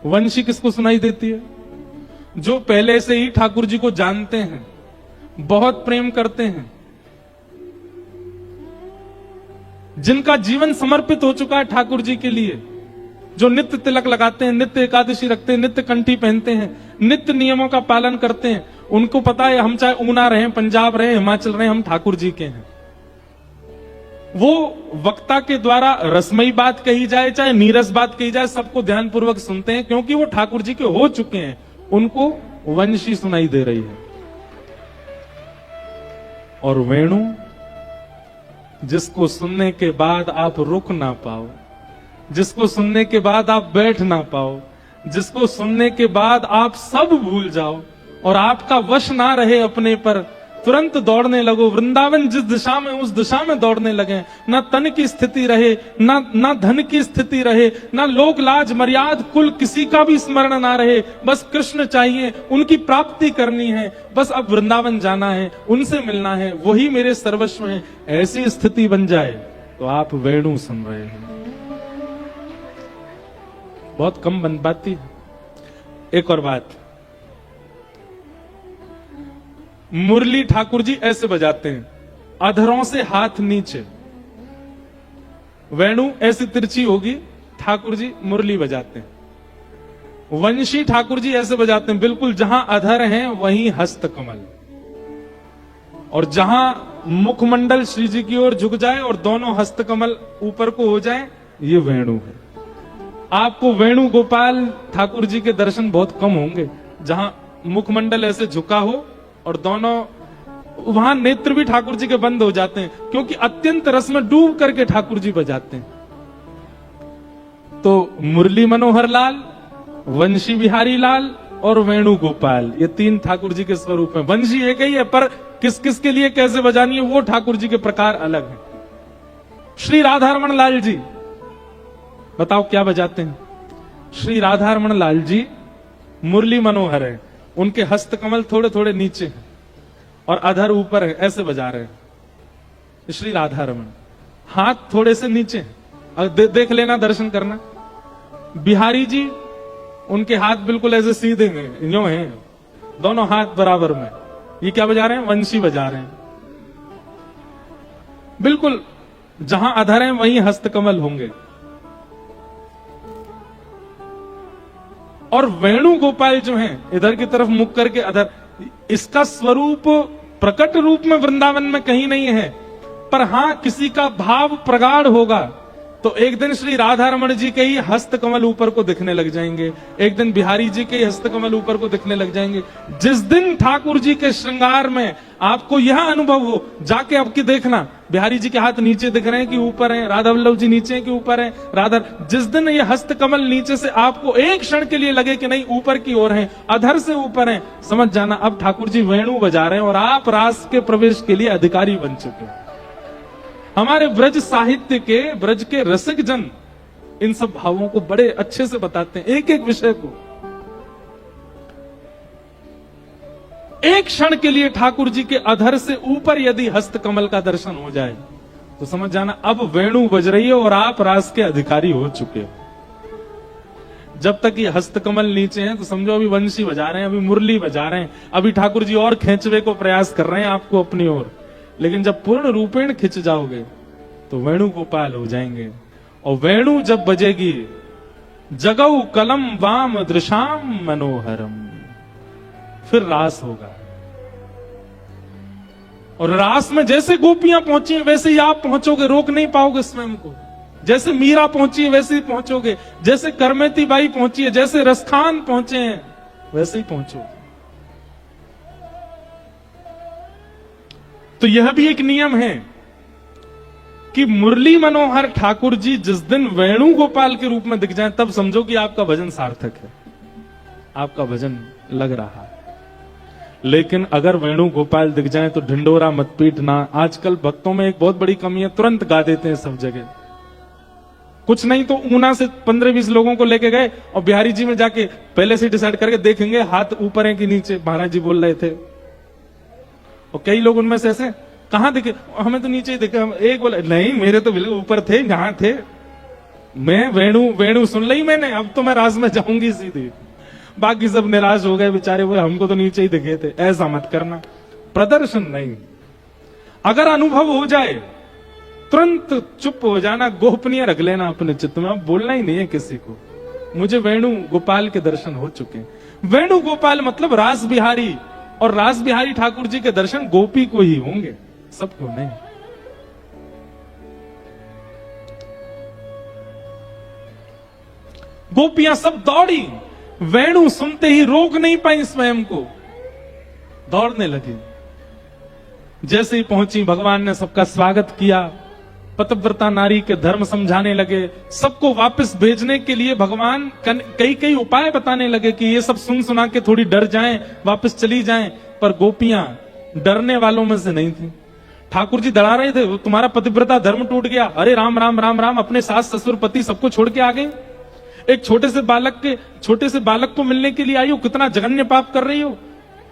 वंशी किसको सुनाई देती है? जो पहले से ही ठाकुर जी को जानते हैं, बहुत प्रेम करते हैं, जिनका जीवन समर्पित हो चुका है ठाकुर जी के लिए, जो नित्य तिलक लगाते हैं, नित्य एकादशी रखते हैं, नित्य कंठी पहनते हैं, नित्य नियमों का पालन करते हैं। उनको पता है हम चाहे ऊना रहे, पंजाब रहे, हिमाचल रहे, हम ठाकुर जी के हैं। वो वक्ता के द्वारा रसमयी बात कही जाए चाहे नीरस बात कही जाए, सबको ध्यानपूर्वक सुनते हैं, क्योंकि वो ठाकुर जी के हो चुके हैं। उनको वंशी सुनाई दे रही है। और वेणु, जिसको सुनने के बाद आप रुक ना पाओ, जिसको सुनने के बाद आप बैठ ना पाओ, जिसको सुनने के बाद आप सब भूल जाओ और आपका वश ना रहे अपने पर, तुरंत दौड़ने लगो। वृंदावन जिस दिशा में, उस दिशा में दौड़ने लगे। ना तन की स्थिति रहे, ना धन की स्थिति रहे, ना लोक लाज मर्याद कुल किसी का भी स्मरण ना रहे। बस कृष्ण चाहिए, उनकी प्राप्ति करनी है, बस अब वृंदावन जाना है, उनसे मिलना है, वही मेरे सर्वस्व है। ऐसी स्थिति बन जाए तो आप वेणु सुन रहे हैं। बहुत कम बन पाती है। एक और बात, मुरली ठाकुर जी ऐसे बजाते हैं, अधरों से हाथ नीचे। वेणु ऐसी तिरछी होगी, ठाकुर जी मुरली बजाते हैं। वंशी ठाकुर जी ऐसे बजाते हैं, बिल्कुल जहां अधर हैं वहीं हस्त कमल, और जहां मुखमंडल श्री जी की ओर झुक जाए और दोनों हस्त कमल ऊपर को हो जाए, ये वेणु है। आपको वेणु गोपाल ठाकुर जी के दर्शन बहुत कम होंगे जहां मुखमंडल ऐसे झुका हो और दोनों, वहां नेत्र भी ठाकुर जी के बंद हो जाते हैं, क्योंकि अत्यंत रस में डूब करके ठाकुर जी बजाते हैं। तो मुरली मनोहर लाल, वंशी बिहारी लाल और वेणु गोपाल, ये तीन ठाकुर जी के स्वरूप हैं। वंशी एक ही है, पर किस किस के लिए कैसे बजानी है वो ठाकुर जी के प्रकार अलग है। श्री राधारमण लाल जी बताओ क्या बजाते हैं? श्री राधारमण लाल जी मुरली मनोहर है, उनके हस्त कमल थोड़े थोड़े नीचे हैं और अधर ऊपर है, ऐसे बजा रहे हैं श्री राधारमण। हाथ थोड़े से नीचे हैं, देख लेना, दर्शन करना। बिहारी जी, उनके हाथ बिल्कुल ऐसे सीधे हैं, यूं हैं, दोनों हाथ बराबर में। ये क्या बजा रहे हैं? वंशी बजा रहे हैं। बिल्कुल जहां अधर है वहीं हस्त कमल होंगे। और वेणु गोपाल जो हैं, इधर की तरफ मुख करके अधर, इसका स्वरूप प्रकट रूप में वृंदावन में कहीं नहीं है, पर हां किसी का भाव प्रगाढ़ होगा तो एक दिन श्री राधारमण जी के ही हस्त कमल ऊपर को दिखने लग जाएंगे, एक दिन बिहारी जी के हस्त कमल ऊपर को दिखने लग जाएंगे। जिस दिन ठाकुर जी के श्रृंगार में आपको यह अनुभव हो, जाके आपकी देखना बिहारी जी के हाथ नीचे दिख रहे हैं कि ऊपर हैं, राधा वल्लभ जी नीचे हैं कि ऊपर हैं, राधा। जिस दिन ये हस्त कमल नीचे से आपको एक क्षण के लिए लगे कि नहीं ऊपर की ओर हैं, अधर से ऊपर हैं, समझ जाना अब ठाकुर जी वेणु बजा रहे हैं और आप रास के प्रवेश के लिए अधिकारी बन चुके हैं। हमारे ब्रज साहित्य के, ब्रज के रसिक जन इन सब भावों को बड़े अच्छे से बताते हैं, एक एक विषय को। एक क्षण के लिए ठाकुर जी के अधर से ऊपर यदि हस्त कमल का दर्शन हो जाए तो समझ जाना अब वेणु बज रही है और आप रास के अधिकारी हो चुके हो। जब तक ये हस्त कमल नीचे हैं तो समझो अभी वंशी बजा रहे हैं, अभी मुरली बजा रहे हैं, अभी ठाकुर जी और खींचवे को प्रयास कर रहे हैं आपको अपनी ओर। लेकिन जब पूर्ण रूपेण खिंच जाओगे तो वेणु गोपाल हो जाएंगे। और वेणु जब बजेगी, जगऊ कलम वाम दृशाम मनोहरम, फिर रास होगा। और रास में जैसे गोपियां पहुंची हैं वैसे ही आप पहुंचोगे, रोक नहीं पाओगे स्वयं को। जैसे मीरा पहुंची है वैसे ही पहुंचोगे, जैसे करमेती बाई पहुंची है, जैसे रसखान पहुंचे हैं वैसे ही पहुंचोगे। तो यह भी एक नियम है कि मुरली मनोहर ठाकुर जी जिस दिन वेणु गोपाल के रूप में दिख जाएं तब समझो कि आपका भजन सार्थक है, आपका भजन लग रहा है। लेकिन अगर वेणु गोपाल दिख जाएं तो ढिंडोरा मत पीटना। आजकल भक्तों में एक बहुत बड़ी कमी है, तुरंत गा देते हैं सब जगह। कुछ नहीं तो ऊना से 15-20 लोगों को लेके गए और बिहारी जी में जाके पहले से डिसाइड करके देखेंगे हाथ ऊपर है कि नीचे, महाराज जी बोल रहे थे। और कई लोग उनमें से ऐसे, कहां दिखे? हमें तो नीचे ही दिखे। एक बोले नहीं मेरे तो बिल्कुल ऊपर थे, जहां थे। मैं वेणु सुन ली मैंने, अब तो मैं रास में जाऊंगी सीधी। बाकी सब निराश हो गए बेचारे, वो हमको तो नीचे ही दिखे थे। ऐसा मत करना, प्रदर्शन नहीं। अगर अनुभव हो जाए तुरंत चुप हो जाना, गोपनीय रख लेना अपने चित्त में, अब बोलना ही नहीं है किसी को। मुझे वेणु गोपाल के दर्शन हो चुके हैं। वेणु गोपाल मतलब रास बिहारी, और रास बिहारी ठाकुर जी के दर्शन गोपी को ही होंगे, सबको नहीं। गोपियां सब दौड़ी, वेणु सुनते ही रोक नहीं पाई स्वयं को, दौड़ने लगी। जैसे ही पहुंची, भगवान ने सबका स्वागत किया, पतिव्रता नारी के धर्म समझाने लगे, सबको वापस भेजने के लिए भगवान कई कई उपाय बताने लगे कि ये सब सुन सुना के थोड़ी डर जाएं, वापस चली जाएं। पर गोपियां डरने वालों में से नहीं थी। ठाकुर जी डरा रहे थे, तुम्हारा पतिव्रता धर्म टूट गया, अरे राम राम राम राम, अपने सास ससुर पति सबको छोड़ के आ गए, एक छोटे से बालक को मिलने के लिए आई हो, कितना जघन्य पाप कर रही हो।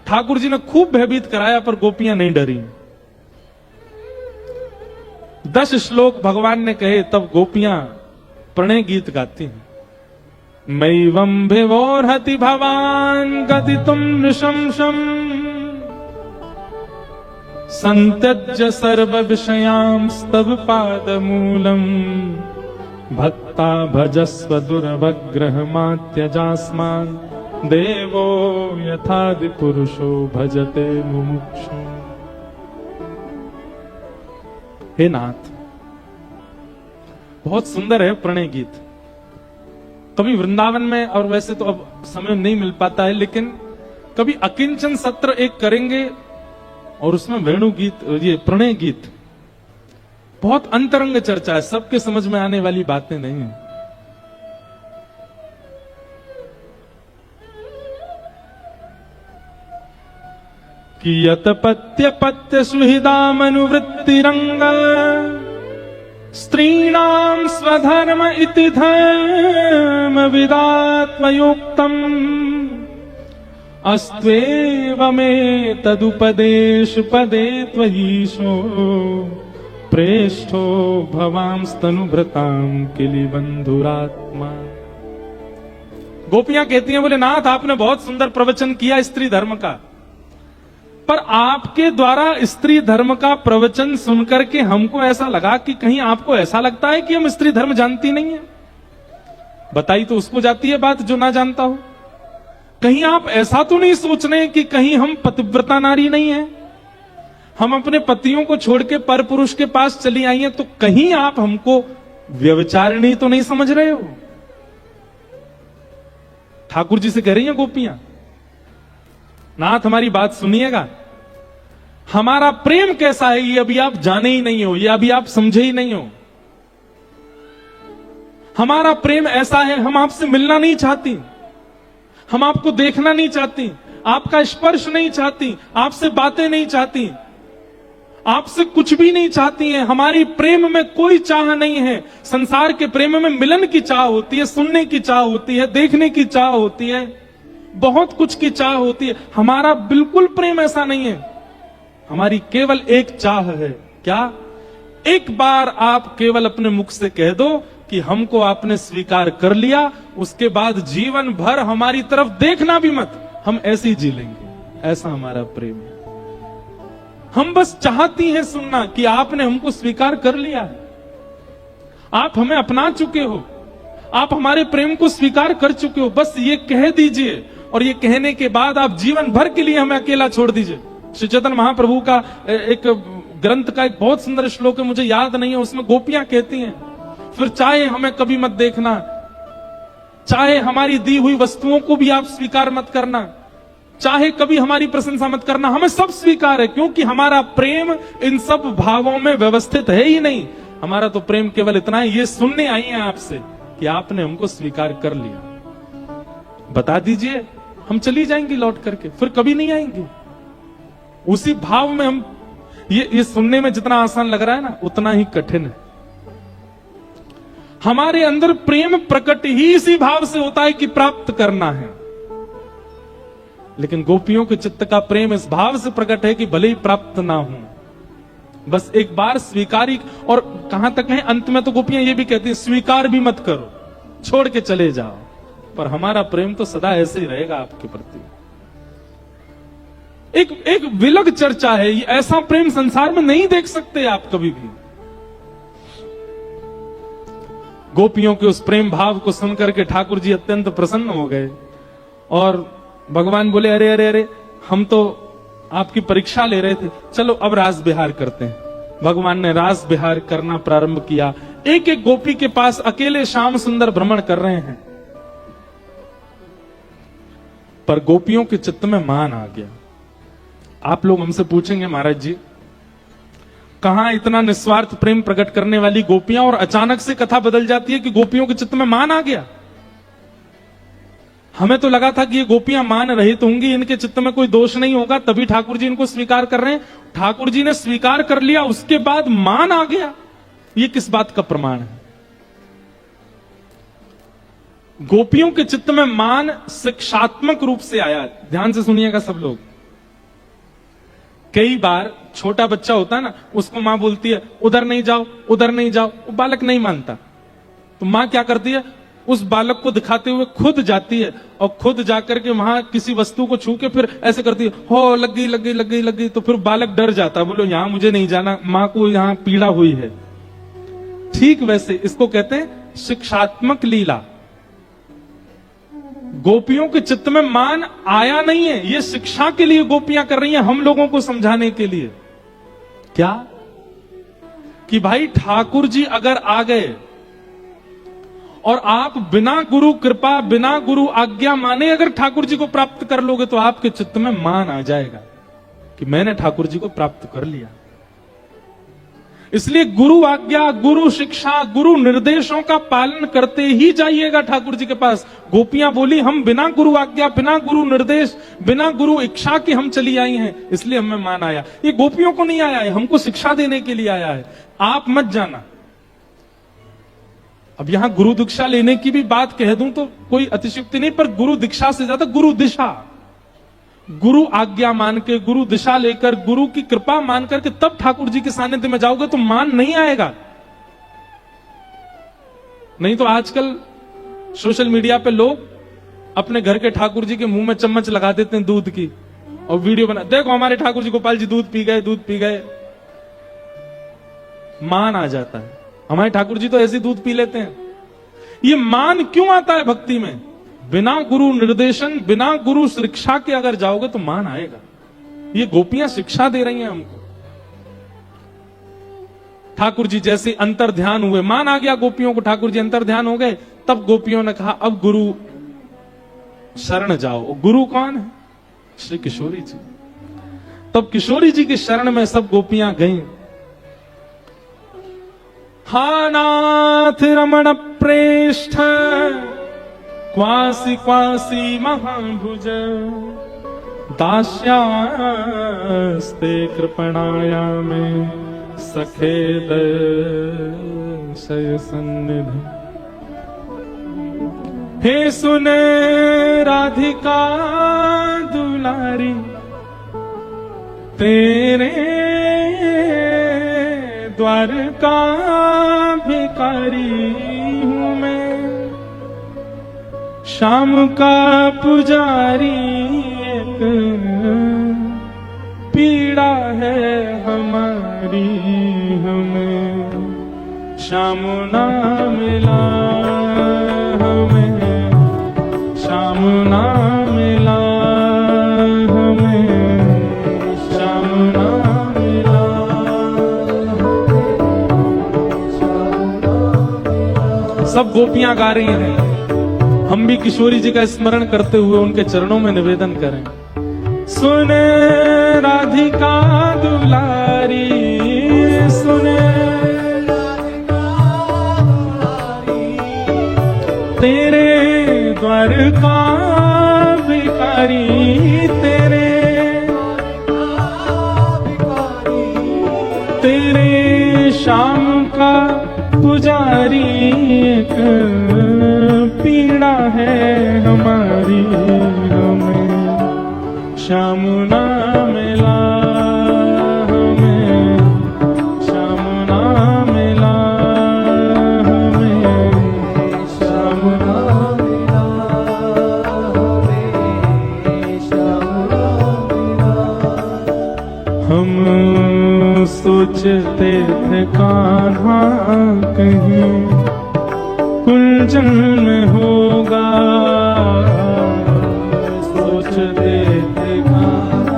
ठाकुर जी ने खूब भयभीत कराया, पर गोपियां नहीं डरी। 10 श्लोक भगवान ने कहे, तब गोपियां प्रणय गीत गाती हैं। मैवं भिवोर्हति भवान गदितुम नृशंसम् संत्यज्य सर्व विषयांस्तव पादमूलम् भक्ता भजस्व दुर्वग्रहमात्यजास्मान् देवो यथादि पुरुषो भजते मुमुक्षु। हे नाथ, बहुत सुंदर है प्रणय गीत। कभी वृंदावन में, और वैसे तो अब समय नहीं मिल पाता है, लेकिन कभी अकिंचन सत्र एक करेंगे और उसमें वेणु गीत, ये प्रणय गीत, बहुत अंतरंग चर्चा है, सबके समझ में आने वाली बातें नहीं है। कियत पत्य पत्य सुहृदामनुवृत्तिरंग स्त्रीणां स्वधर्म इति धर्म विदात्मयोक्तम् अस्त्वेवमे तदुपदेश पदे त्वयीशो प्रेष्ठो भवांस्तनुभृतां किलि बंधुरात्मा। गोपियां कहती हैं, बोले नाथ आपने बहुत सुंदर प्रवचन किया स्त्री धर्म का, पर आपके द्वारा स्त्री धर्म का प्रवचन सुनकर के हमको ऐसा लगा कि कहीं आपको ऐसा लगता है कि हम स्त्री धर्म जानती नहीं है। बताई तो उसको जाती है बात जो ना जानता हो। कहीं आप ऐसा तो नहीं सोच रहे कि कहीं हम पतिव्रता नारी नहीं है, हम अपने पतियों को छोड़ के पर पुरुष के पास चली आई हैं, तो कहीं आप हमको व्यभिचारिणी तो नहीं समझ रहे हो। ठाकुर जी से कह रही हैं गोपियां, नाथ हमारी बात सुनिएगा, हमारा प्रेम कैसा है ये अभी आप जाने ही नहीं हो, ये अभी आप समझे ही नहीं हो। हमारा प्रेम ऐसा है, हम आपसे मिलना नहीं चाहती, हम आपको देखना नहीं चाहती, आपका स्पर्श नहीं चाहती, आपसे बातें नहीं चाहती, आपसे कुछ भी नहीं चाहती हैं। हमारी प्रेम में कोई चाह नहीं है। संसार के प्रेम में मिलन की चाह होती है, सुनने की चाह होती है, देखने की चाह होती है, बहुत कुछ की चाह होती है। हमारा बिल्कुल प्रेम ऐसा नहीं है। हमारी केवल एक चाह है, क्या? एक बार आप केवल अपने मुख से कह दो कि हमको आपने स्वीकार कर लिया, उसके बाद जीवन भर हमारी तरफ देखना भी मत, हम ऐसे ही जी लेंगे। ऐसा हमारा प्रेम है। हम बस चाहती हैं सुनना कि आपने हमको स्वीकार कर लिया है, आप हमें अपना चुके हो, आप हमारे प्रेम को स्वीकार कर चुके हो। बस ये कह दीजिए, और ये कहने के बाद आप जीवन भर के लिए हमें अकेला छोड़ दीजिए। श्री चैतन्य महाप्रभु का एक ग्रंथ का एक बहुत सुंदर श्लोक है, मुझे याद नहीं है, उसमें गोपियां कहती हैं, फिर चाहे हमें कभी मत देखना, चाहे हमारी दी हुई वस्तुओं को भी आप स्वीकार मत करना, चाहे कभी हमारी प्रशंसा मत करना, हमें सब स्वीकार है, क्योंकि हमारा प्रेम इन सब भावों में व्यवस्थित है ही नहीं। हमारा तो प्रेम केवल इतना है, ये सुनने आई है आपसे कि आपने हमको स्वीकार कर लिया। बता दीजिए, हम चली जाएंगी लौट करके, फिर कभी नहीं आएंगे। उसी भाव में हम, ये सुनने में जितना आसान लग रहा है ना, उतना ही कठिन है। हमारे अंदर प्रेम प्रकट ही इसी भाव से होता है कि प्राप्त करना है, लेकिन गोपियों के चित्त का प्रेम इस भाव से प्रकट है कि भले ही प्राप्त ना हो, बस एक बार स्वीकार ही, और कहां तक है, अंत में तो गोपियां ये भी कहती हैं स्वीकार भी मत करो, छोड़ के चले जाओ, पर हमारा प्रेम तो सदा ऐसे ही रहेगा आपके प्रति। एक विलग चर्चा है, ये ऐसा प्रेम संसार में नहीं देख सकते आप कभी भी। गोपियों के उस प्रेम भाव को सुनकर के ठाकुर जी अत्यंत प्रसन्न हो गए और भगवान बोले अरे अरे अरे, हम तो आपकी परीक्षा ले रहे थे, चलो अब रास विहार करते हैं। भगवान ने रास विहार करना प्रारंभ किया। एक एक गोपी के पास अकेले श्याम सुंदर भ्रमण कर रहे हैं, पर गोपियों के चित्त में मान आ गया। आप लोग हमसे पूछेंगे महाराज जी, कहां इतना निस्वार्थ प्रेम प्रकट करने वाली गोपियां और अचानक से कथा बदल जाती है कि गोपियों के चित्त में मान आ गया। हमें तो लगा था कि ये गोपियां मान रहित होंगी, इनके चित्त में कोई दोष नहीं होगा, तभी ठाकुर जी इनको स्वीकार कर रहे हैं। ठाकुर जी ने स्वीकार कर लिया, उसके बाद मान आ गया। ये किस बात का प्रमाण है? गोपियों के चित्त में मान शिक्षात्मक रूप से आया। ध्यान से सुनिएगा सब लोग। कई बार छोटा बच्चा होता है ना, उसको मां बोलती है उधर नहीं जाओ, उधर नहीं जाओ, वो बालक नहीं मानता, तो मां क्या करती है, उस बालक को दिखाते हुए खुद जाती है और खुद जाकर के वहां किसी वस्तु को छू के फिर ऐसे करती है, हो लग गई लग गई लग गई लग गई, तो फिर बालक डर जाता है, बोलो यहां मुझे नहीं जाना, मां को यहां पीड़ा हुई है। ठीक वैसे इसको कहते हैं शिक्षात्मक लीला। गोपियों के चित्त में मान आया नहीं है, ये शिक्षा के लिए गोपियां कर रही हैं, हम लोगों को समझाने के लिए। क्या कि भाई ठाकुर जी अगर आ गए और आप बिना गुरु कृपा, बिना गुरु आज्ञा माने अगर ठाकुर जी को प्राप्त कर लोगे, तो आपके चित्त में मान आ जाएगा कि मैंने ठाकुर जी को प्राप्त कर लिया। इसलिए गुरु आज्ञा, गुरु शिक्षा, गुरु निर्देशों का पालन करते ही जाइएगा ठाकुर जी के पास। गोपियां बोली हम बिना गुरु आज्ञा, बिना गुरु निर्देश, बिना गुरु इच्छा के हम चली आई हैं, इसलिए हमें मान आया। ये गोपियों को नहीं आया है, हमको शिक्षा देने के लिए आया है। आप मत जाना। अब यहां गुरु दीक्षा लेने की भी बात कह दूं तो कोई अतिशयोक्ति नहीं, पर गुरु दीक्षा से ज्यादा गुरु दिशा, गुरु आज्ञा मान के, गुरु दिशा लेकर, गुरु की कृपा मान करके तब ठाकुर जी के सानिध्य में जाओगे तो मान नहीं आएगा। नहीं तो आजकल सोशल मीडिया पे लोग अपने घर के ठाकुर जी के मुंह में चम्मच लगा देते हैं दूध की और वीडियो बना, देखो हमारे ठाकुर जी गोपाल जी दूध पी गए, दूध पी गए। मान आ जाता है। हमारे ठाकुर जी तो ऐसे दूध पी लेते हैं। ये मान क्यों आता है भक्ति में? बिना गुरु निर्देशन, बिना गुरु शिक्षा के अगर जाओगे तो मान आएगा। ये गोपियां शिक्षा दे रही हैं हमको। ठाकुर जी जैसे अंतर ध्यान हुए, मान आ गया गोपियों को, ठाकुर जी अंतर ध्यान हो गए, तब गोपियों ने कहा अब गुरु शरण जाओ। गुरु कौन है? श्री किशोरी जी। तब किशोरी जी की शरण में सब गोपियां गईं। हा नाथ रमण प्रेष्ठ क्वासी क्वासी महाभुज दास्यास्ते कृपणाया में सखेद शय सन्निधि। हे सुन राधिका दुलारी तेरे द्वार का भिखारी हूं मैं, शाम का पुजारी एक पीड़ा है हमारी, हमें शाम ना मिला, हमें शाम ना मिला, हमें शाम ना मिला। सब गोपियां गा रही हैं, हम भी किशोरी जी का स्मरण करते हुए उनके चरणों में निवेदन करें। सुन राधिका दुलारी, सुन तेरे द्वार का भिखारी, तेरे शाम का पुजारी एक पीड़ा है हमारी, हमें शाम ना मिला, हमें सोचते थे कान्हा कहीं कुंजन में होगा, सोचते थे कान्हा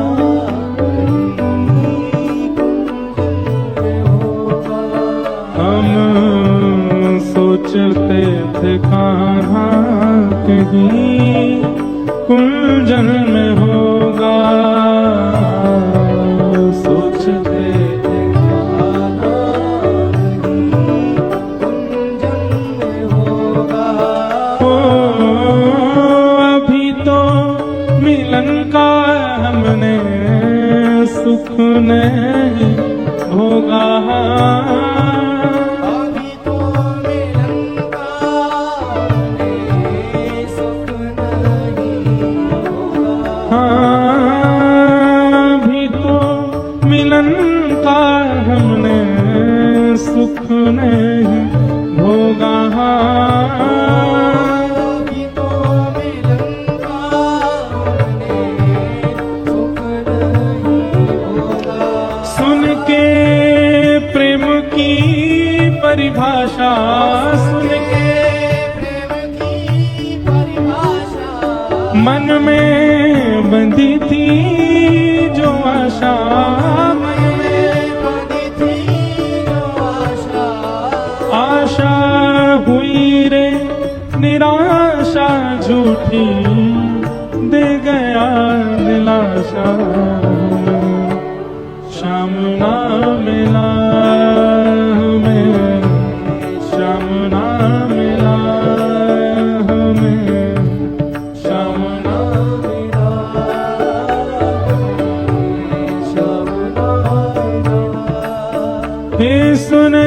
हम सोचते थे कान्हा कहीं कुंजन में होगा, सोचते थे कान्हा कुंजन में होगा। ओ अभी तो मिलन का हमने सुख नहीं भोगा, सुख नहीं भोगा। अभी तो मिलन का हमने सुख नहीं भोगा। सुन के प्रेम की परिभाषा, सुन के प्रेम की परिभाषा, मन में बंधी थी जो आशा, हुई रे निराशा झूठी, दे गया दिलासा, श्याम ना मिला हमें, श्याम ना मिला हमें, श्याम ना मिला, श्याम ना मिला। हे सुने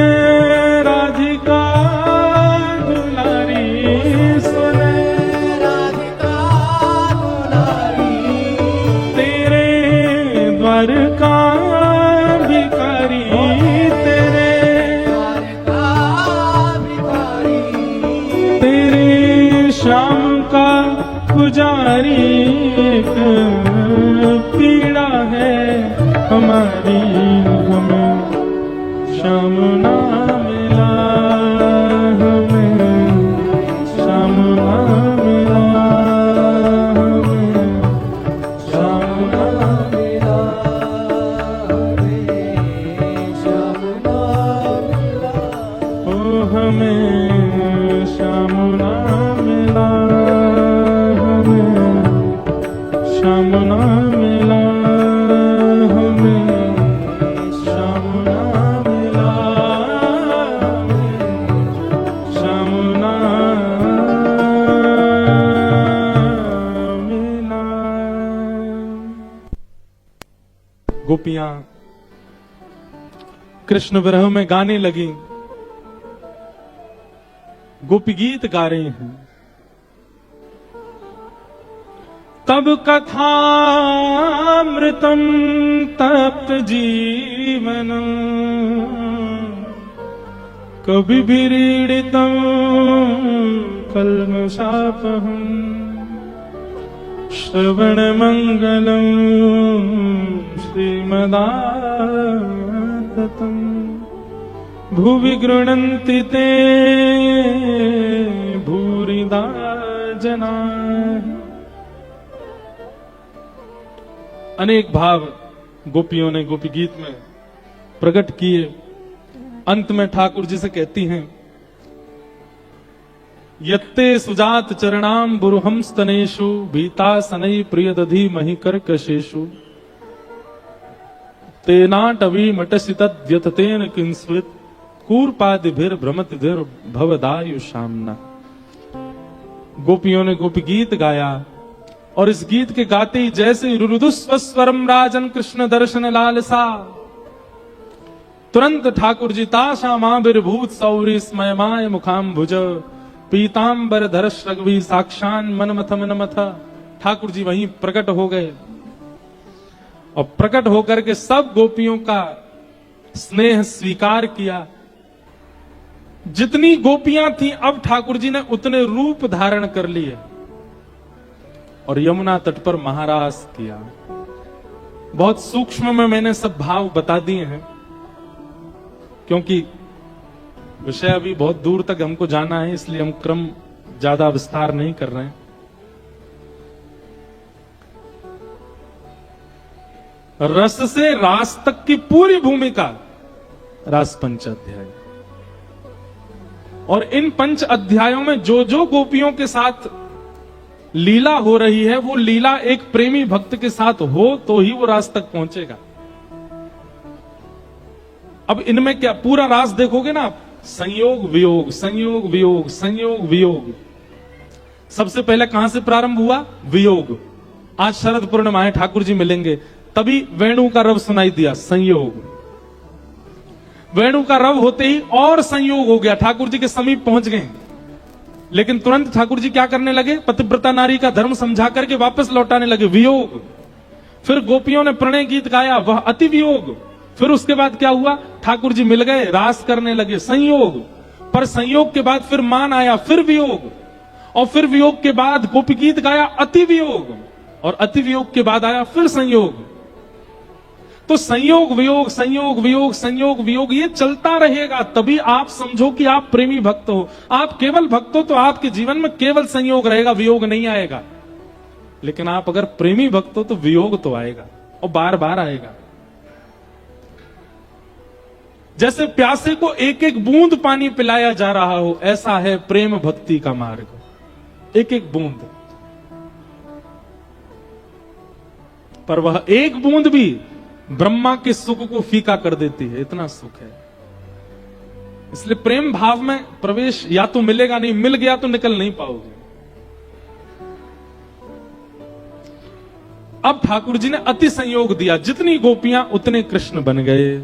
का भिखारी, तेरे भिखारी, तेरे श्याम का पुजारी, एक पीड़ा है हमारी, हमें श्याम ना मिला, हमें श्याम ना मिला, हमें श्याम ना मिला। हमें श्याम ना मिला, हमें श्याम ना मिला, हमें श्याम ना मिला, श्याम ना मिला। गोपियां कृष्ण विरह में गाने लगी, गोपी गीत गा रहे हैं। तब कथामृतम तप्त जीवनम, कभी विरीडितम कल्मषापहम, श्रवण मंगलम श्रीमदाततम, भुवि गृह्णन्ति ते भूरिदा जना। अनेक भाव गोपियों ने गोपी गीत में प्रकट किए। अंत में ठाकुर जी से कहती हैं, यत्ते सुजात चरणाम बुरुहम स्तनेषु, भीता सनई प्रियदधि मही कर्कशेषु, तेनाटवी मटसि तद्यततेन किंस्वित, कूर्पादिभिर भ्रमतिभिर भवदायु शामना। गोपियों ने गोपी गीत गाया और इस गीत के गाते ही जैसे रुरुदुस्वस्वरम राजन कृष्ण दर्शन लालसा, तुरंत ठाकुर जी ताशा माभिर्भूत सौरी स्मयमाय मुखाम्भुज, पीतांबर धरश रघुवी साक्षान मनमथ मनमथ। ठाकुर जी वहीं प्रकट हो गए और प्रकट होकर के सब गोपियों का स्नेह स्वीकार किया। जितनी गोपियां थी अब ठाकुर जी ने उतने रूप धारण कर लिए और यमुना तट पर महारास किया। बहुत सूक्ष्म में मैंने सब भाव बता दिए हैं। क्योंकि विषय अभी बहुत दूर तक हमको जाना है, इसलिए हम क्रम ज्यादा विस्तार नहीं कर रहे हैं। रस से रास तक की पूरी भूमिका रास पंच अध्याय, और इन पंच अध्यायों में जो जो गोपियों के साथ लीला हो रही है, वो लीला एक प्रेमी भक्त के साथ हो तो ही वो रास तक पहुंचेगा। अब इनमें क्या पूरा रास देखोगे ना आप, संयोग वियोग, संयोग वियोग, संयोग वियोग। सबसे पहले कहां से प्रारंभ हुआ? वियोग। आज शरद पूर्णिमा है, ठाकुर जी मिलेंगे, तभी वेणु का रव सुनाई दिया, संयोग। वेणु का रव होते ही और संयोग हो गया, ठाकुर जी के समीप पहुंच गए। लेकिन तुरंत ठाकुर जी क्या करने लगे? पतिव्रता नारी का धर्म समझा करके वापस लौटाने लगे, वियोग। फिर गोपियों ने प्रणय गीत गाया, वह अति वियोग। फिर उसके बाद क्या हुआ? ठाकुर जी मिल गए, रास करने लगे, संयोग। पर संयोग के बाद फिर मान आया, फिर वियोग, और फिर वियोग के बाद गोपी गीत गाया, अति वियोग, और अति वियोग के बाद आया फिर संयोग। तो संयोग वियोग, संयोग वियोग, संयोग वियोग, ये चलता रहेगा, तभी आप समझो कि आप प्रेमी भक्त हो। आप केवल भक्त हो तो आपके जीवन में केवल संयोग रहेगा, वियोग नहीं आएगा। लेकिन आप अगर प्रेमी भक्त हो तो वियोग तो आएगा, और बार बार आएगा। जैसे प्यासे को एक एक बूंद पानी पिलाया जा रहा हो, ऐसा है प्रेम भक्ति का मार्ग, एक एक बूंद। पर वह एक बूंद भी ब्रह्मा के सुख को फीका कर देती है, इतना सुख है। इसलिए प्रेम भाव में प्रवेश या तो मिलेगा नहीं, मिल गया तो निकल नहीं पाओगे। अब ठाकुर जी ने अति संयोग दिया, जितनी गोपियां उतने कृष्ण बन गए।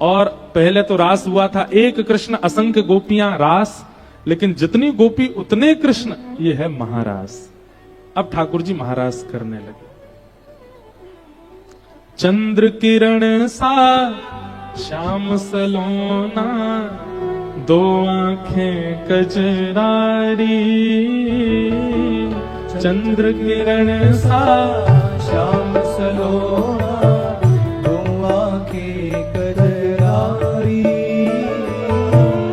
और पहले तो रास हुआ था, एक कृष्ण असंख्य गोपियां रास, लेकिन जितनी गोपी उतने कृष्ण, ये है महारास। अब ठाकुर जी महारास करने लगे। चंद्र किरण सा श्याम सलोना, दो आंखें कजरारी। चंद्र किरण सा श्याम सलोना, दो आंखें कजरारी।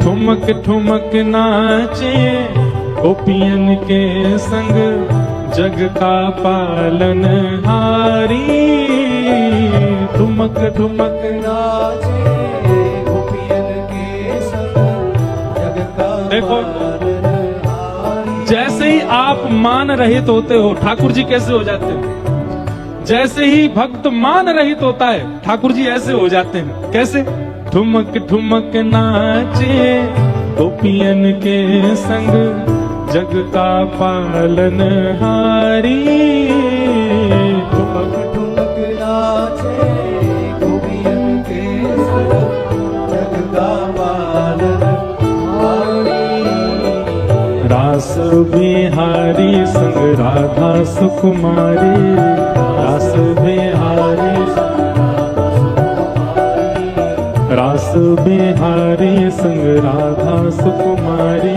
ठुमक ठुमक नाचे गोपियन के संग, जग का पालन हारी। ठुमक ठुमक नाचे गोपियन के संग, जग का देखो, पालन हारी। जैसे ही आप मान रहित होते हो, ठाकुर जी कैसे हो जाते हैं? जैसे ही भक्त मान रहित होता है, ठाकुर जी ऐसे हो जाते हैं। कैसे? ठुमक ठुमक नाचे गोपियन के संग, जग का पालन हारी। ठुमक ठुमक नाचे गोपियन के संग, जग का पालन हारी। रास बिहारी संग राधा सुकुमारी, रास बिहारी रास बिहारी संग राधा सुकुमारी,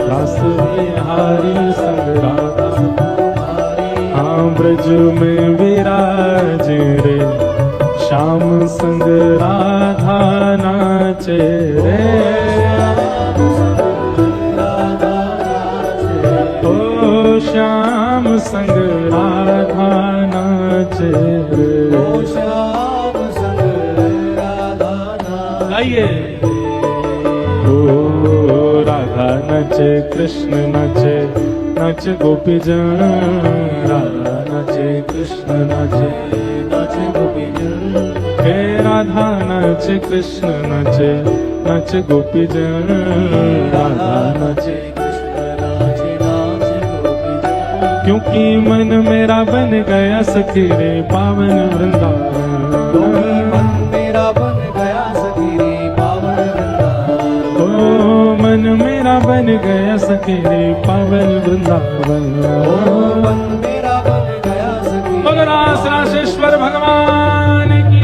रास बिहारी संग राधा सुकुमारी। हाँ ब्रज में विराज रे, श्याम संग राधा नाचे रे। ओ श्याम संग राधा नाचे रे। आइए। ओ राधा नचे कृष्ण नचे, नच गोपी जन। राधा नचे कृष्ण नचे, नच गोपी जन। हे राधा नचे कृष्ण नचे, नच गोपी जन। राधा नचे कृष्ण नचे, नच गोपी जन। क्योंकि मन मेरा बन गया सखी रे पावन वृंदावन। मन मेरा बन गया सखी रे पावन वृंदावन। मन मेरा बन गया सखी। बोलो रास रासेश्वर भगवान की।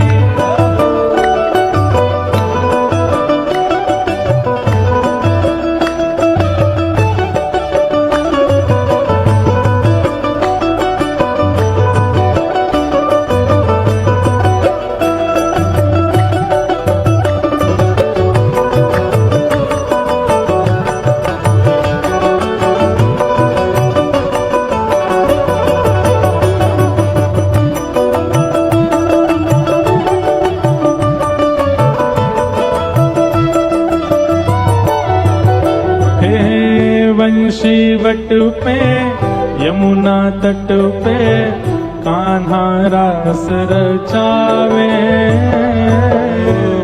तट पे, यमुना तट पे कान्हा रास रचावे।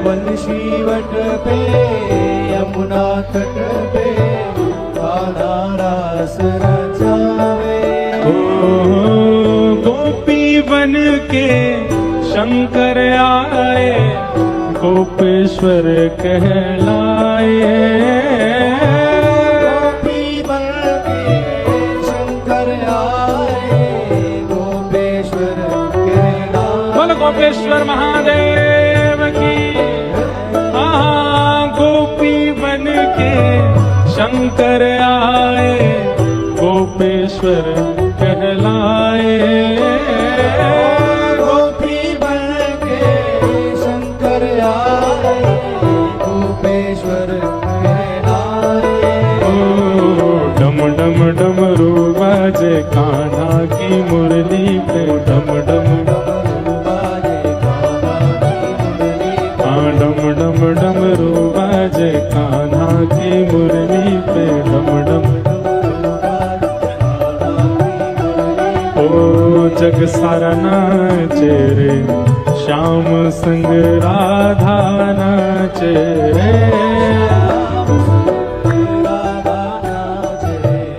वंशी वट पे यमुना तट पे कान्हा रास रचावे। गोपी बन के शंकर आए, गोपेश्वर कहलाए। गोपी बन के शंकर आए, गोपेश्वर कहलाए। बोल गोपेश्वर महादेव की। गोपी बन के शंकर आए, गोपेश्वर कहलाए। गोपी बन के शंकर आए, गोपेश्वर कहलाए। डम डम डमरू बाजे कान्हा की मुरली पे, डम डम डम डम डमरू बाजे कान्हा की मुरली पे, डम डम। ओ जग सारा नाचे रे, श्याम संग राधा नाचे रे।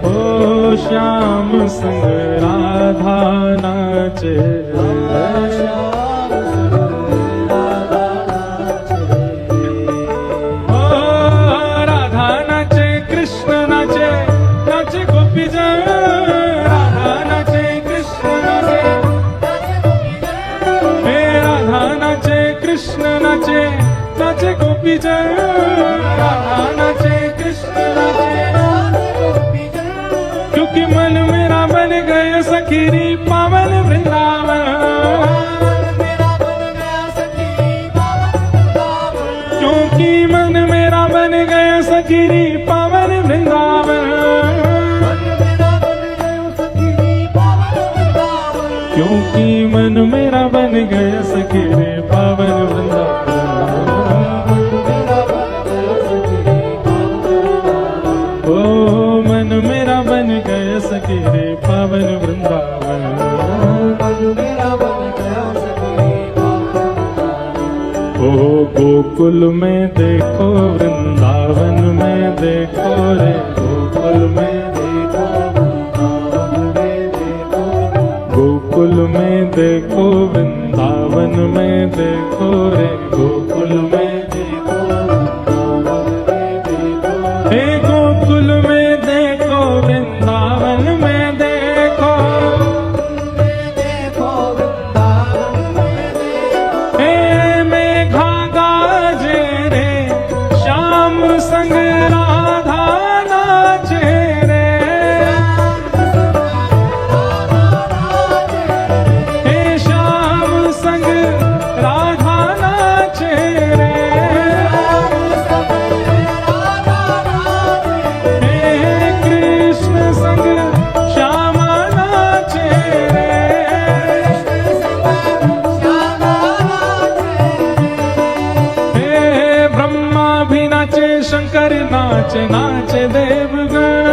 ओ श्याम संग राधा नाचे रे। नाचे गोपी जय, राधा नाचे कृष्ण नाचे। क्योंकि मन मेरा बन गया सखीरी पावन वृंदावन। क्योंकि मन मेरा बन गया सखीरी पावन वृंदावन। क्योंकि मन मेरा बन गया सखीरी पावन वृंदावन। मन मेरा बन गया सखी रे पावन वृंदावन। ओ गोकुल में देखो, वृंदावन में देखो रे, गोकुल में देखो, गोकुल में देखो, वृंदावन में देखो रे, गोकुल में देखो। हे गोकुल में देखो, वृंदावन में देखो, हे मेघा गाजे रे, श्याम संग राधा नाचे रे। हे श्याम संग राधा नाचे रे। शंकर नाचे नाचे देवगण।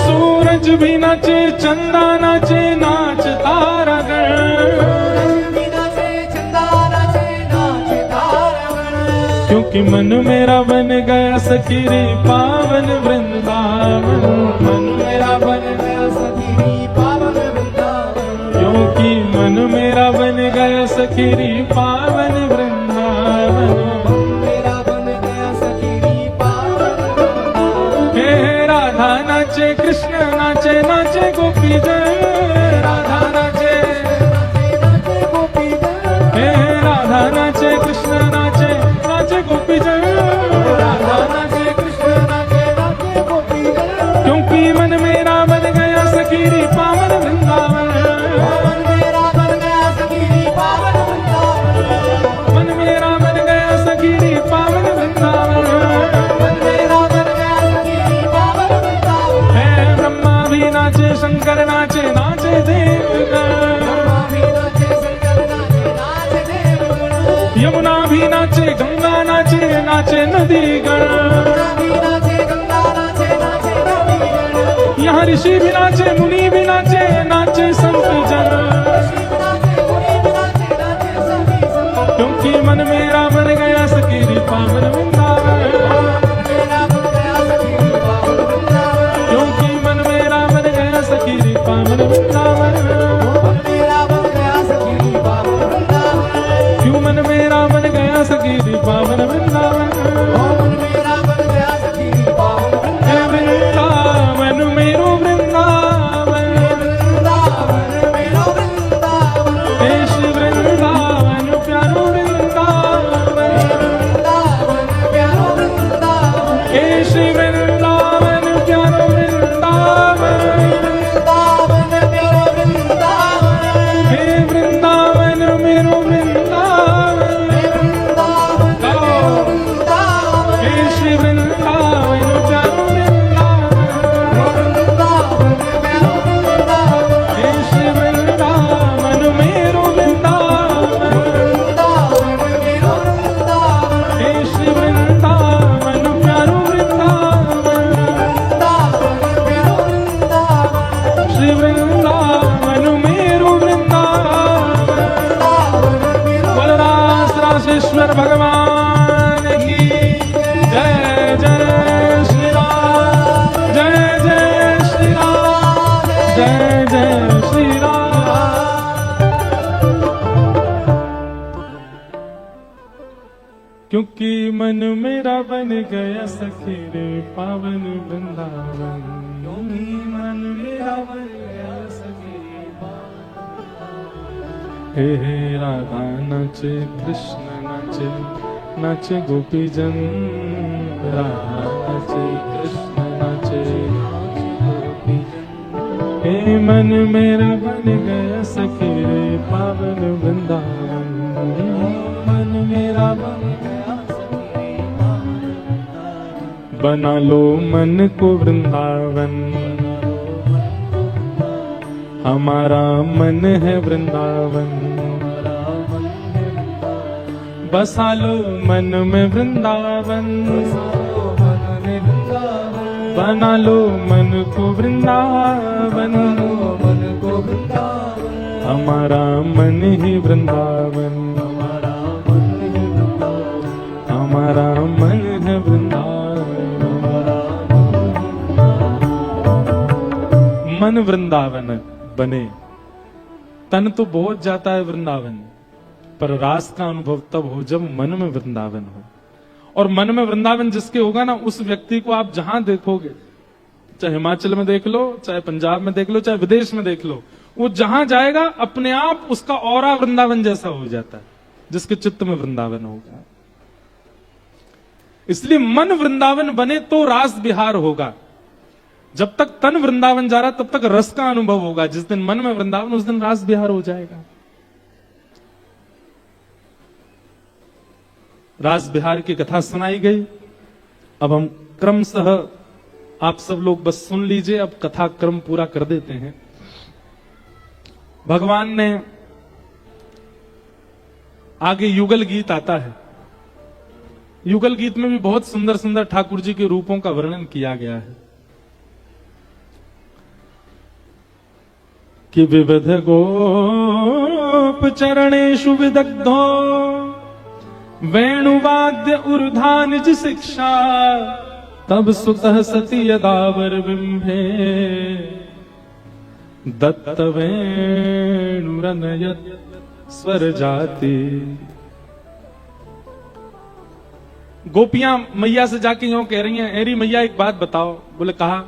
सूरज भी नाचे, चंदा नाचे, नाच तारागण। क्योंकि मन मेरा बन गया सखी रे पावन वृंदावन। मन मेरा बन गया सखी पावन वृंदावन। क्योंकि मन मेरा बन गया सखी रे पावन वृंदावन। मेरा बन गया सखी पावन वृंदावन। हे राधा नाचे, कृष्ण नाचे, नाचे गोपी जय। राधा नाचे, गोपी जय। हे राधा नाचे, कृष्ण नाचे, नाचे गोपी जय। राधा नाचे, कृष्ण नाचे, नाचे गोपी जय। क्योंकि मन मेरा बन गया सखी रे पावन वृंदावन। मन मेरा बन गया सखी रे पावन वृंदावन। मन मेरा बन गया सखी रे पावन वृंदावन। मन मेरा बन गया सखी रे पावन वृंदावन। हे ब्रह्मा भी नाचे, शंकर नाचे, नाचे देवगण। ब्रह्मा भी नाचे, शंकर नाचे, नाचे देवगण। यमुना भी नाचे, गंगा नाचे, नाचे नदी गण। यहाँ ऋषि भी नाचे, मुनि भी नाचे, नाचे संत जन, क्योंकि मन मेरा बन गया सखी पावन वृंदावन, क्योंकि मन मेरा बन गया सखी पावन वृंदावन, क्यों मन मेरा बन गया सखी पावन वृंदावन, हे वृंदावन मेरो वृंदावन, हे श्री वृंदावन प्यारो वृंदावन, हे श्री वृंदावन प्यारो वृंदावन, हे वृंदावन मेरो वृंदावन, हे श्री वृंदावन प्यारो वृंदावन, हे श्री वृंदावन मेरो वृंदावन, हे श्री वृंदावन प्यारो वृंदावन, श्री वृंदावन मेरो वृंदावन। बलराज राजेश्वर भगवान की जय जय श्री राम, जय जय श्री राम, जय जय श्री राम। क्योंकि मन मेरा बन गया सखी रे पावन वृंदावन, क्योंकि मन मेरा बन गया सखी हे राधा नाचे कृष्ण नाचे, नाचे गोपी जन, राधा नाचे कृष्ण नाचे, गोपी जन, हे मन मेरा बन गया सखी रे पावन वृंदावन, मन मेरा बन गया सखी पावन वृंदावन, बना लो मन को वृंदावन, हमारा मन है वृंदावन, बसा लो मन में वृंदावन, बना लो मन को वृंदावन, हमारा मन ही वृंदावन, हमारा मन है वृंदावन, मन वृंदावन बने। तन तो बहुत जाता है वृंदावन, पर रास का अनुभव तब हो जब मन में वृंदावन हो। और मन में वृंदावन जिसके होगा ना, उस व्यक्ति को आप जहां देखोगे, चाहे हिमाचल में देख लो, चाहे पंजाब में देख लो, चाहे विदेश में देख लो, वो जहां जाएगा अपने आप उसका ऑरा वृंदावन जैसा हो जाता है, जिसके चित्त में वृंदावन होगा। इसलिए मन वृंदावन बने तो रास विहार होगा। जब तक तन वृंदावन जा रहा तब तक रस का अनुभव होगा। जिस दिन मन में वृंदावन, उस दिन रास विहार हो जाएगा। रास विहार की कथा सुनाई गई। अब हम क्रमशः, आप सब लोग बस सुन लीजिए, अब कथा क्रम पूरा कर देते हैं। भगवान ने आगे युगल गीत आता है। युगल गीत में भी बहुत सुंदर सुंदर ठाकुर जी के रूपों का वर्णन किया गया है कि विविध गोप चरणेषु विदग्धो वेणुवाद्य ऊर्धा निज शिक्षा तब सुतः सती यदावर बिंभे दत्त वेणुरनयत स्वर जाति। गोपियां मैया से जाके यूं कह रही हैं, एरी मैया एक बात बताओ। बोले कहा,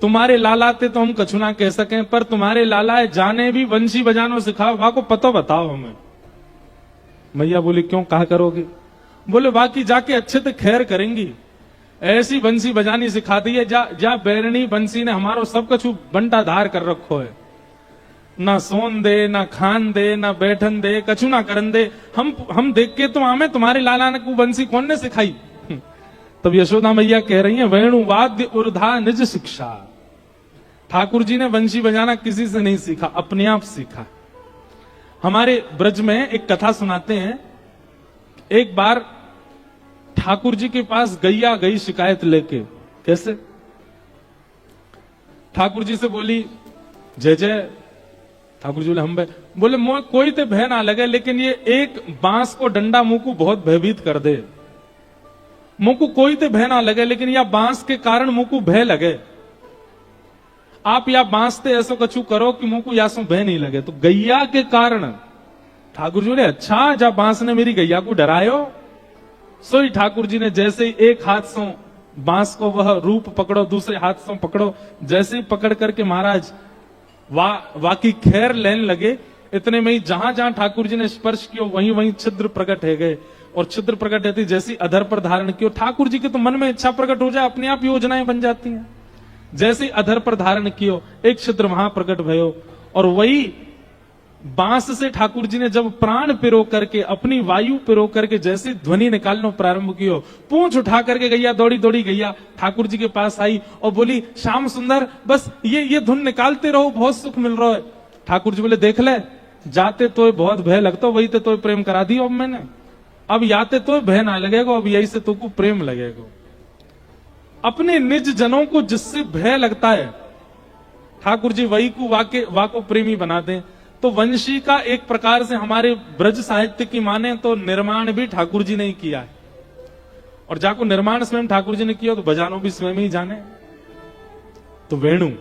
तुम्हारे लाला थे तो हम कछु ना कह सकें, पर तुम्हारे लाला जाने भी वंशी बजानो सिखाओ, वहां को पतो बताओ हमें। मैया बोली क्यों, कहा करोगे? बोले बाकी जाके अच्छे से खैर करेंगी, ऐसी बंसी बजानी सिखा दी है जा बैरणी बंसी ने हमारो सब कछु बंटा धार कर रखो है। ना सोन दे, ना खान दे, ना बैठन दे, कछु ना करन दे। हम देख के तो आमे तुम्हारे लाला ने को बंसी कौन ने सिखाई? तब यशोदा मैया कह रही है, वेणु वाद्य ऊर्धा निज शिक्षा। ठाकुर जी ने बंसी बजाना किसी से नहीं सीखा, अपने आप सीखा। हमारे ब्रज में एक कथा सुनाते हैं। एक बार ठाकुर जी के पास गैया गई शिकायत लेके। कैसे? ठाकुर जी से बोली जय जय। ठाकुर जी बोले हम भय, बोले मोह कोई ते भय ना लगे, लेकिन ये एक बांस को डंडा मुंह को बहुत भयभीत कर दे। मुंह को कोई ते भय ना लगे, लेकिन या बांस के कारण मुंह को भय लगे। आप या बांस ते ऐसो कछु करो कि मुंह को यासो भय नहीं लगे। तो गैया के कारण ठाकुर जी बोले अच्छा, जब बांस ने मेरी गैया को डरायो। सोई ठाकुर जी ने जैसे ही एक हाथ से बांस को वह रूप पकड़ो, दूसरे हाथ से पकड़ो, जैसे ही पकड़ करके महाराज वाकी खैर लेने लगे, इतने में ही जहां जहां ठाकुर जी ने स्पर्श किया वहीं वहीं छिद्र प्रकट है गए। और छिद्र प्रकट होती जैसी अधर पर धारण किया, ठाकुर जी के तो मन में इच्छा प्रकट हो जाए, अपने आप योजनाएं बन जाती हैं। जैसे अधर पर धारण कियो, एक छिद्र वहां प्रकट भयो। और वही बांस से ठाकुर जी ने जब प्राण पिरो करके, अपनी वायु पिरो करके जैसे ध्वनि निकालना प्रारंभ कियो, पूंछ उठा करके गैया दौड़ी दौड़ी गैया ठाकुर जी के पास आई और बोली श्याम सुंदर बस ये धुन निकालते रहो, बहुत सुख मिल रहा है। ठाकुर जी बोले देख ले, जाते तो बहुत भय लगता, वही तो प्रेम करा दी अब मैंने। अब याते तो भय ना लगेगा, अब यही से तो को प्रेम लगेगा। अपने निज जनों को जिससे भय लगता है ठाकुर जी वही को वाको प्रेमी बना दें। तो वंशी का एक प्रकार से हमारे ब्रज साहित्य की माने तो निर्माण भी ठाकुर जी ने ही किया है। और जाको निर्माण स्वयं ठाकुर जी ने किया तो बजानो भी स्वयं ही जाने। तो वेणु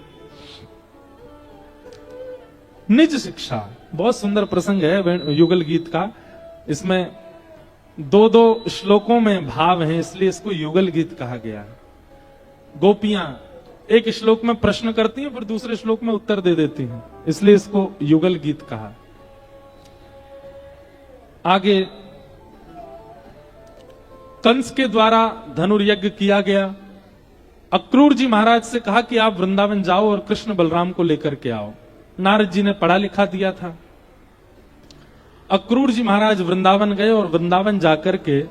निज शिक्षा, बहुत सुंदर प्रसंग है युगल गीत का। इसमें दो दो श्लोकों में भाव है, इसलिए इसको युगल गीत कहा गया है। गोपियां एक श्लोक में प्रश्न करती हैं, फिर दूसरे श्लोक में उत्तर दे देती हैं, इसलिए इसको युगल गीत कहा। आगे कंस के द्वारा धनुर्यज्ञ किया गया। अक्रूर जी महाराज से कहा कि आप वृंदावन जाओ और कृष्ण बलराम को लेकर के आओ। नारद जी ने पढ़ा लिखा दिया था। अक्रूर जी महाराज वृंदावन गए और वृंदावन जाकर के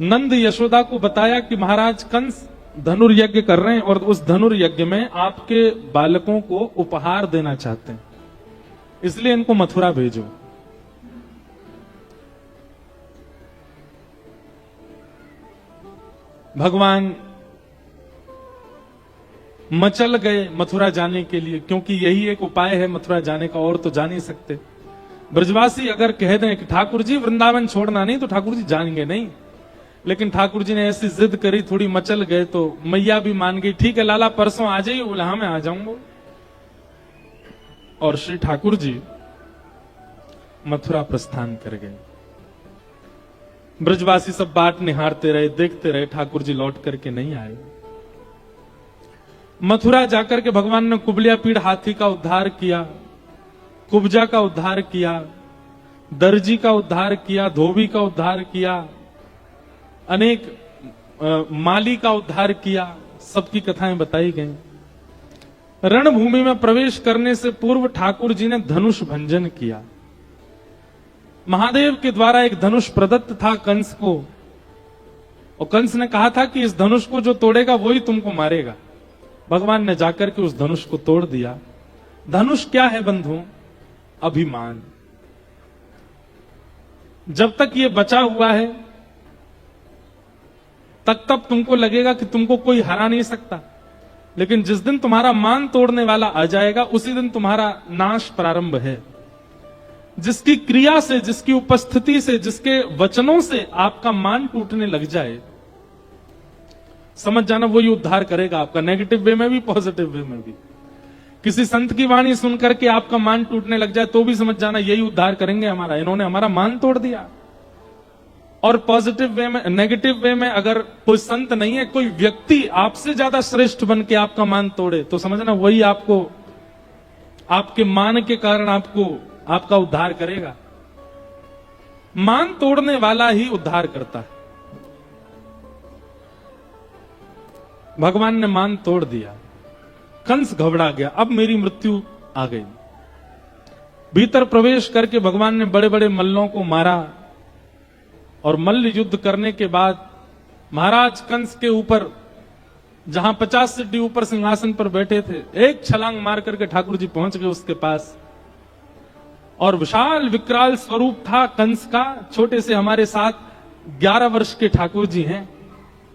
नंद यशोदा को बताया कि महाराज कंस धनुर्यज्ञ कर रहे हैं और उस धनुर्यज्ञ में आपके बालकों को उपहार देना चाहते हैं, इसलिए इनको मथुरा भेजो। भगवान मचल गए मथुरा जाने के लिए, क्योंकि यही एक उपाय है मथुरा जाने का, और तो जा नहीं सकते। ब्रजवासी अगर कह दें कि ठाकुर जी वृंदावन छोड़ना नहीं, तो ठाकुर जी जाएंगे नहीं। लेकिन ठाकुर जी ने ऐसी जिद करी, थोड़ी मचल गए, तो मैया भी मान गई। ठीक है लाला परसों आ जाइए। बोला हाँ मैं आ जाऊंगा। और श्री ठाकुर जी मथुरा प्रस्थान कर गए। ब्रजवासी सब बाट निहारते रहे, देखते रहे, ठाकुर जी लौट करके नहीं आए। मथुरा जाकर के भगवान ने कुबलिया पीड़ हाथी का उद्धार किया, कुब्जा का उद्धार किया, दर्जी का उद्धार किया, धोबी का उद्धार किया, अनेक माली का उद्धार किया। सबकी कथाएं बताई गई। रणभूमि में प्रवेश करने से पूर्व ठाकुर जी ने धनुष भंजन किया। महादेव के द्वारा एक धनुष प्रदत्त था कंस को, और कंस ने कहा था कि इस धनुष को जो तोड़ेगा वही तुमको मारेगा। भगवान ने जाकर के उस धनुष को तोड़ दिया। धनुष क्या है बंधु? अभिमान। जब तक ये बचा हुआ है तब तुमको लगेगा कि तुमको कोई हरा नहीं सकता, लेकिन जिस दिन तुम्हारा मान तोड़ने वाला आ जाएगा उसी दिन तुम्हारा नाश प्रारंभ है। जिसकी क्रिया से, जिसकी उपस्थिति से, जिसके वचनों से आपका मान टूटने लग जाए, समझ जाना वही उद्धार करेगा आपका, नेगेटिव वे में भी पॉजिटिव वे में भी। किसी संत की वाणी सुनकर के आपका मान टूटने लग जाए तो भी समझ जाना यही उद्धार करेंगे हमारा, इन्होंने हमारा मान तोड़ दिया। और पॉजिटिव वे में, नेगेटिव वे में अगर कोई संत नहीं है, कोई व्यक्ति आपसे ज्यादा श्रेष्ठ बन के आपका मान तोड़े, तो समझना वही आपको, आपके मान के कारण आपका उद्धार करेगा। मान तोड़ने वाला ही उद्धार करता है। भगवान ने मान तोड़ दिया। कंस घबरा गया, अब मेरी मृत्यु आ गई। भीतर प्रवेश करके भगवान ने बड़े बड़े मल्लों को मारा, और मल्ल युद्ध करने के बाद महाराज कंस के ऊपर, जहां 50 सीढ़ी ऊपर सिंहासन पर बैठे थे, एक छलांग मार करके ठाकुर जी पहुंच गए उसके पास। और विशाल विकराल स्वरूप था कंस का। छोटे से हमारे साथ 11 वर्ष के ठाकुर जी हैं।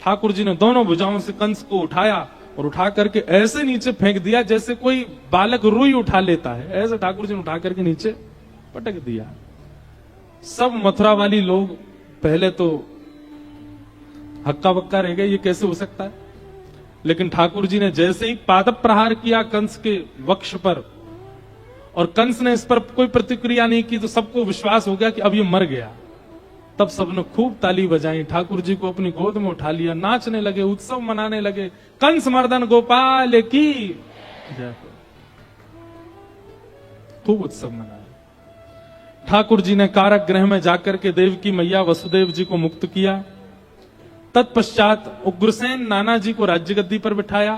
ठाकुर जी ने दोनों भुजाओं से कंस को उठाया और उठा करके ऐसे नीचे फेंक दिया जैसे कोई बालक रुई उठा लेता है, ऐसे ठाकुर जी ने उठा करके नीचे पटक दिया। सब मथुरा वाली लोग पहले तो हक्का बक्का रह गए, ये कैसे हो सकता है। लेकिन ठाकुर जी ने जैसे ही पादप प्रहार किया कंस के वक्ष पर, और कंस ने इस पर कोई प्रतिक्रिया नहीं की, तो सबको विश्वास हो गया कि अब ये मर गया। तब सबने खूब ताली बजाई, ठाकुर जी को अपनी गोद में उठा लिया, नाचने लगे, उत्सव मनाने लगे। कंस मर्दन गोपाल की जय। खूब उत्सव मनाया। ठाकुर जी ने कारागृह में जाकर के देवकी मैया वसुदेव जी को मुक्त किया। तत्पश्चात उग्रसेन नाना जी को राज्य गद्दी पर बिठाया,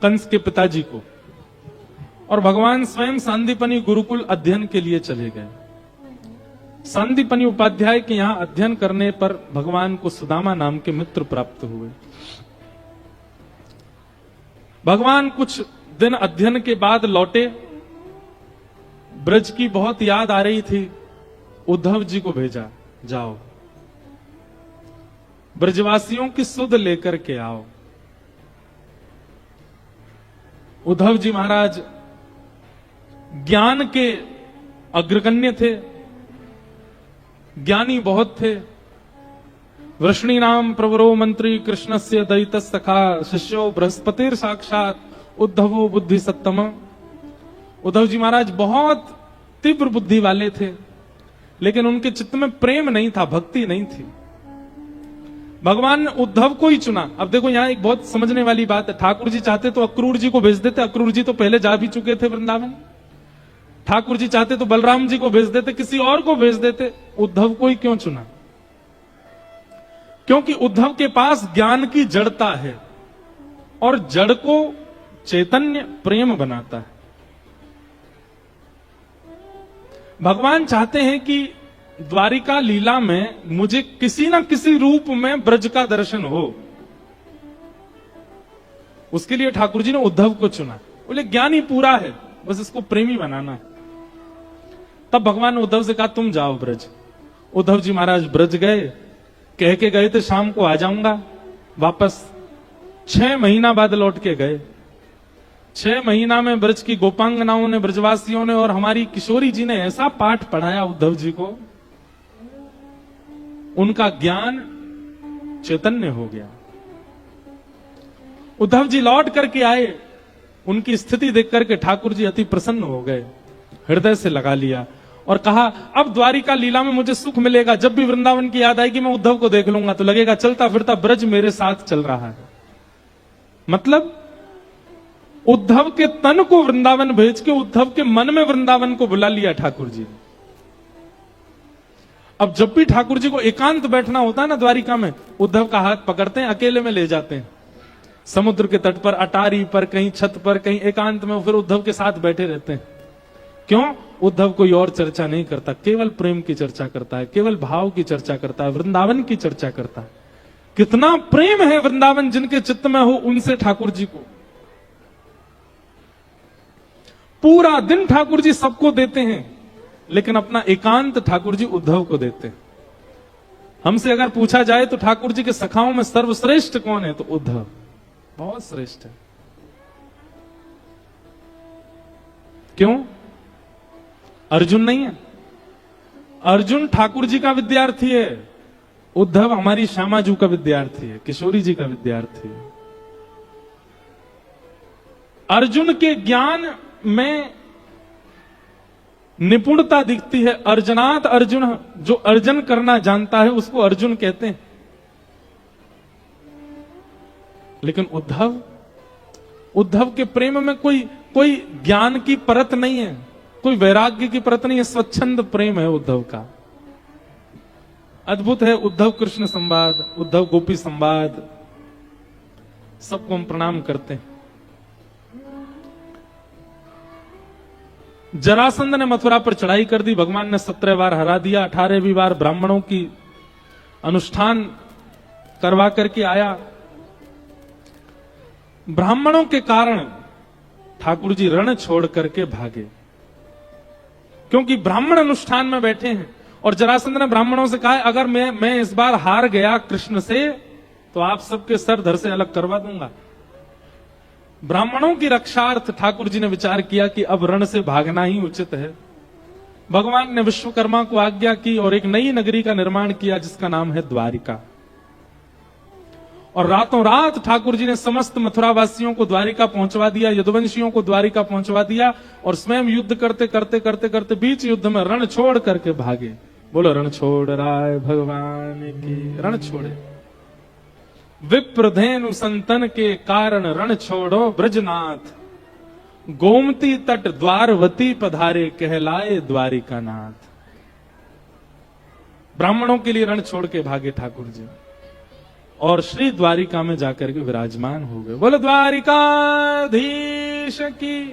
कंस के पिताजी को, और भगवान स्वयं सांदीपनी गुरुकुल अध्ययन के लिए चले गए। सांदीपनी उपाध्याय के यहां अध्ययन करने पर भगवान को सुदामा नाम के मित्र प्राप्त हुए। भगवान कुछ दिन अध्ययन के बाद लौटे। ब्रज की बहुत याद आ रही थी। उद्धव जी को भेजा, जाओ ब्रजवासियों की सुध लेकर के आओ। उद्धव जी महाराज ज्ञान के अग्रगण्य थे, ज्ञानी बहुत थे। वृष्णि नाम प्रवरो मंत्री कृष्णस्य दयित सखा शिष्यो बृहस्पतिर साक्षात उद्धवो बुद्धि सत्तम। उद्धव जी महाराज बहुत तीव्र बुद्धि वाले थे, लेकिन उनके चित्त में प्रेम नहीं था, भक्ति नहीं थी। भगवान ने उद्धव को ही चुना। अब देखो यहां एक बहुत समझने वाली बात है। ठाकुर जी चाहते तो अक्रूर जी को भेज देते, अक्रूर जी तो पहले जा भी चुके थे वृंदावन। ठाकुर जी चाहते तो बलराम जी को भेज देते, किसी और को भेज देते। उद्धव को ही क्यों चुना? क्योंकि उद्धव के पास ज्ञान की जड़ता है, और जड़ को चैतन्य प्रेम बनाता है। भगवान चाहते हैं कि द्वारिका लीला में मुझे किसी ना किसी रूप में ब्रज का दर्शन हो। उसके लिए ठाकुर जी ने उद्धव को चुना। बोले ज्ञानी पूरा है, बस इसको प्रेमी बनाना है। तब भगवान ने उद्धव से कहा तुम जाओ ब्रज। उद्धव जी महाराज ब्रज गए, कह के गए थे शाम को आ जाऊंगा वापस। 6 महीना बाद लौट के गए। 6 महीना में ब्रज की गोपांगनाओं ने, ब्रजवासियों ने और हमारी किशोरी जी ने ऐसा पाठ पढ़ाया उद्धव जी को, उनका ज्ञान चैतन्य हो गया। उद्धव जी लौट करके आए, उनकी स्थिति देख करके ठाकुर जी अति प्रसन्न हो गए, हृदय से लगा लिया और कहा अब द्वारिका लीला में मुझे सुख मिलेगा। जब भी वृंदावन की याद आएगी मैं उद्धव को देख लूंगा, तो लगेगा चलता फिरता ब्रज मेरे साथ चल रहा है। मतलब उद्धव के तन को वृंदावन भेज के उद्धव के मन में वृंदावन को बुला लिया ठाकुर जी। अब जब भी ठाकुर जी को एकांत बैठना होता है ना द्वारिका में, उद्धव का हाथ पकड़ते हैं, अकेले में ले जाते हैं समुद्र के तट पर, अटारी पर, कहीं छत पर, कहीं एकांत में, फिर उद्धव के साथ बैठे रहते हैं। क्यों? उद्धव कोई और चर्चा नहीं करता, केवल प्रेम की चर्चा करता है, केवल भाव की चर्चा करता है, वृंदावन की चर्चा करता है। कितना प्रेम है वृंदावन जिनके चित्त में हो उनसे ठाकुर जी को। पूरा दिन ठाकुर जी सबको देते हैं, लेकिन अपना एकांत ठाकुर जी उद्धव को देते हैं। हमसे अगर पूछा जाए तो ठाकुर जी के सखाओं में सर्वश्रेष्ठ कौन है, तो उद्धव बहुत श्रेष्ठ है। क्यों? अर्जुन नहीं है। अर्जुन ठाकुर जी का विद्यार्थी है, उद्धव हमारी श्यामा जी का विद्यार्थी है, किशोरी जी का विद्यार्थी है। अर्जुन के ज्ञान में निपुणता दिखती है। अर्जुनात अर्जुन, जो अर्जन करना जानता है उसको अर्जुन कहते हैं। लेकिन उद्धव के प्रेम में कोई ज्ञान की परत नहीं है, कोई वैराग्य की परत नहीं है, स्वच्छंद प्रेम है उद्धव का। अद्भुत है उद्धव कृष्ण संवाद, उद्धव गोपी संवाद, सबको हम प्रणाम करते हैं। जरासंध ने मथुरा पर चढ़ाई कर दी, भगवान ने 17 बार हरा दिया। 18वीं बार ब्राह्मणों की अनुष्ठान करवा करके आया। ब्राह्मणों के कारण ठाकुर जी रण छोड़ करके भागे, क्योंकि ब्राह्मण अनुष्ठान में बैठे हैं। और जरासंध ने ब्राह्मणों से कहा अगर मैं इस बार हार गया कृष्ण से तो आप सबके सर धर से अलग करवा दूंगा। ब्राह्मणों की रक्षार्थ ठाकुर जी ने विचार किया कि अब रण से भागना ही उचित है। भगवान ने विश्वकर्मा को आज्ञा की और एक नई नगरी का निर्माण किया जिसका नाम है द्वारिका। और रातों रात ठाकुर जी ने समस्त मथुरा वासियों को द्वारिका पहुंचवा दिया, यदुवंशियों को द्वारिका पहुंचवा दिया और स्वयं युद्ध करते करते करते करते बीच युद्ध में रण छोड़ करके भागे। बोलो रण छोड़ राय भगवान की। रण छोड़े विप्रधेनु संतन के कारण रण छोड़ो ब्रजनाथ, गोमती तट द्वारवती पधारे कहलाए द्वारिका नाथ। ब्राह्मणों के लिए रण छोड़ के भागे ठाकुर जी और श्री द्वारिका में जाकर के विराजमान हो गए। बोलो द्वारिकाधीश की।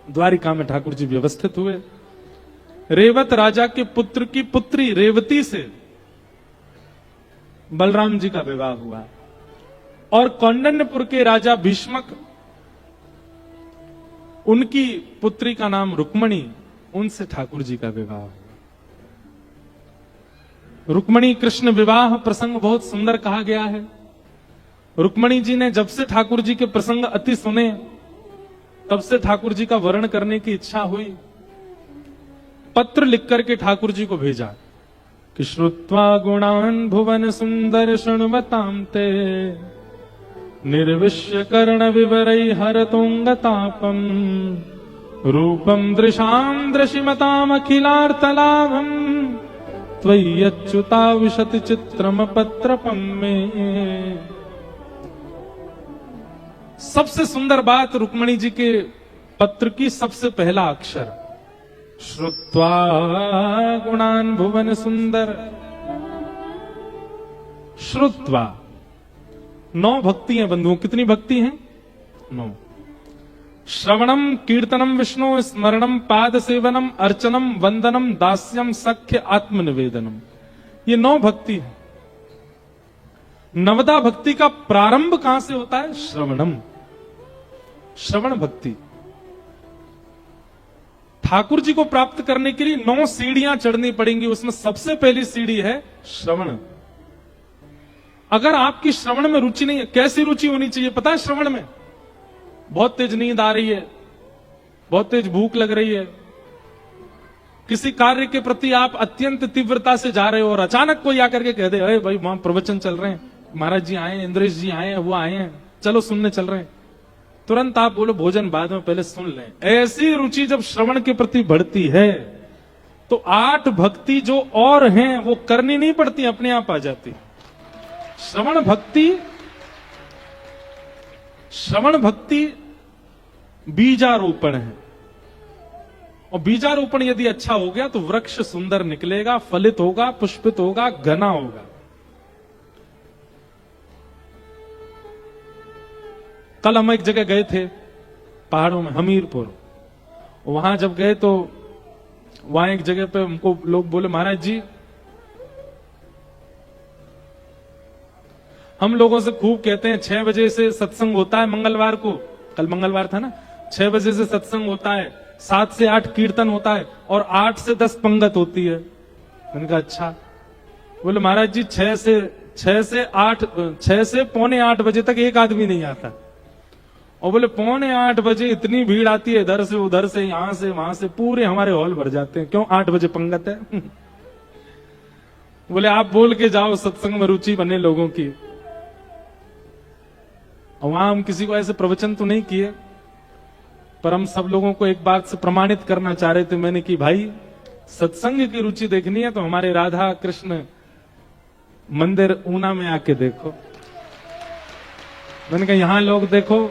द्वारिका में ठाकुर जी व्यवस्थित हुए। रेवत राजा के पुत्र की पुत्री रेवती से बलराम जी का विवाह हुआ और कौंडन्यपुर के राजा भीष्मक, उनकी पुत्री का नाम रुक्मणी, उनसे ठाकुर जी का विवाह हुआ। रुक्मणी कृष्ण विवाह प्रसंग बहुत सुंदर कहा गया है। रुक्मणी जी ने जब से ठाकुर जी के प्रसंग अति सुने तब से ठाकुर जी का वर्ण करने की इच्छा हुई। पत्र लिख करके ठाकुर जी को भेजा कि श्रुत्वा गुणान भुवन सुंदर शृण्वतां ते, निर्विश्य कर्ण विवरै हरतुंगतापम, रूपम दृशां दृशिमताम अखिलार्थलाभम, त्वय्यच्युता विशति चित्रम पत्रपम में। सबसे सुंदर बात रुक्मणी जी के पत्र की सबसे पहला अक्षर श्रुत्वा गुणान भुवन सुंदर। श्रुत्वा 9 भक्ति हैं बंधुओं। कितनी भक्ति हैं? 9। श्रवणम कीर्तनम विष्णु स्मरणम पाद सेवनम अर्चनम वंदनम दास्यम सख्य आत्मनिवेदनम, ये 9 भक्ति है। नवदा भक्ति का प्रारंभ कहां से होता है? श्रवणम, श्रवण भक्ति। ठाकुर जी को प्राप्त करने के लिए 9 सीढ़ियां चढ़नी पड़ेंगी। उसमें सबसे पहली सीढ़ी है श्रवण। अगर आपकी श्रवण में रुचि नहीं है, कैसी रुचि होनी चाहिए पता है? श्रवण में बहुत तेज नींद आ रही है, बहुत तेज भूख लग रही है, किसी कार्य के प्रति आप अत्यंत तीव्रता से जा रहे हो और अचानक कोई आकर के कह दे, अरे भाई वहां प्रवचन चल रहे हैं, महाराज जी आए हैं, इंद्रेश जी आए हैं, वो आए हैं, चलो सुनने चल रहे हैं, तुरंत आप बोलो भोजन बाद में, पहले सुन लें। ऐसी रुचि जब श्रवण के प्रति बढ़ती है तो 8 भक्ति जो और हैं वो करनी नहीं पड़ती, अपने आप आ जाती। श्रवण भक्ति बीजारोपण है और बीजारोपण यदि अच्छा हो गया तो वृक्ष सुंदर निकलेगा, फलित होगा, पुष्पित होगा, घना होगा। कल हम एक जगह गए थे पहाड़ों में, हमीरपुर। वहां जब गए तो वहां एक जगह पे हमको लोग बोले, महाराज जी हम लोगों से खूब कहते हैं 6 बजे से सत्संग होता है मंगलवार को, कल मंगलवार था ना, 6 बजे से सत्संग होता है, 7 से 8 कीर्तन होता है और 8 से 10 पंगत होती है। मैंने कहा अच्छा। बोले महाराज जी 6 से पौने 8 बजे तक एक आदमी नहीं आता। और बोले पौने 8 बजे इतनी भीड़ आती है, इधर से उधर से, यहां से वहां से, पूरे हमारे हॉल भर जाते हैं। क्यों? 8 बजे पंगत है। बोले आप बोल के जाओ सत्संग में रुचि बने लोगों की। और वहां हम किसी को ऐसे प्रवचन तो नहीं किए, पर हम सब लोगों को एक बात से प्रमाणित करना चाह रहे थे। मैंने कि भाई सत्संग की रुचि देखनी है तो हमारे राधा कृष्ण मंदिर ऊना में आके देखो। मैंने कहा यहां लोग देखो,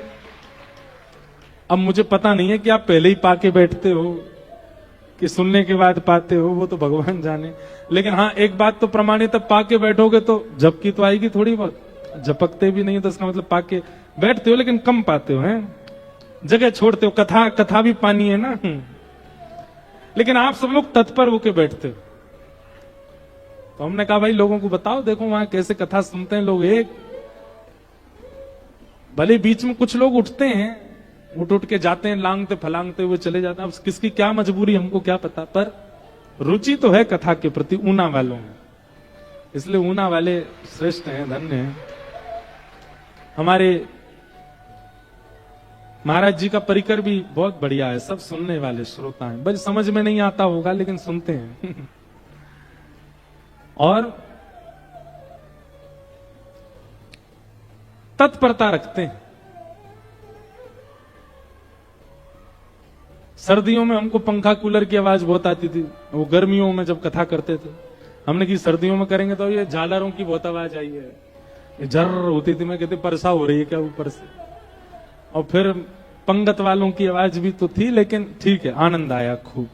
अब मुझे पता नहीं है कि आप पहले ही पाके बैठते हो कि सुनने के बाद पाते हो, वो तो भगवान जाने। लेकिन हाँ एक बात तो प्रमाणित है, पाके बैठोगे तो झपकी तो आएगी थोड़ी बहुत। झपकते भी नहीं तो इसका मतलब पाके बैठते हो लेकिन कम पाते हो, हैं जगह छोड़ते हो। कथा भी पानी है ना, लेकिन आप सब लोग तत्पर होके बैठते हो। तो हमने कहा भाई लोगों को बताओ, देखो वहां कैसे कथा सुनते हैं लोग। एक भले बीच में कुछ लोग उठते हैं, उठ के जाते हैं, लांगते फलांगते हुए चले जाते हैं। अब किसकी क्या मजबूरी हमको क्या पता, पर रुचि तो है कथा के प्रति ऊना वालों में। इसलिए ऊना वाले श्रेष्ठ हैं, धन्य हैं। हमारे महाराज जी का परिकर भी बहुत बढ़िया है, सब सुनने वाले श्रोता हैं, बस समझ में नहीं आता होगा लेकिन सुनते हैं। और तत्परता रखते हैं। सर्दियों में हमको पंखा कूलर की आवाज बहुत आती थी, वो गर्मियों में जब कथा करते थे हमने की सर्दियों में करेंगे तो ये झालरों की बहुत आवाज आई है, ये जर्र होती थी, मैं कहते परसा हो रही है क्या ऊपर से। और फिर पंगत वालों की आवाज भी तो थी, लेकिन ठीक है, आनंद आया खूब।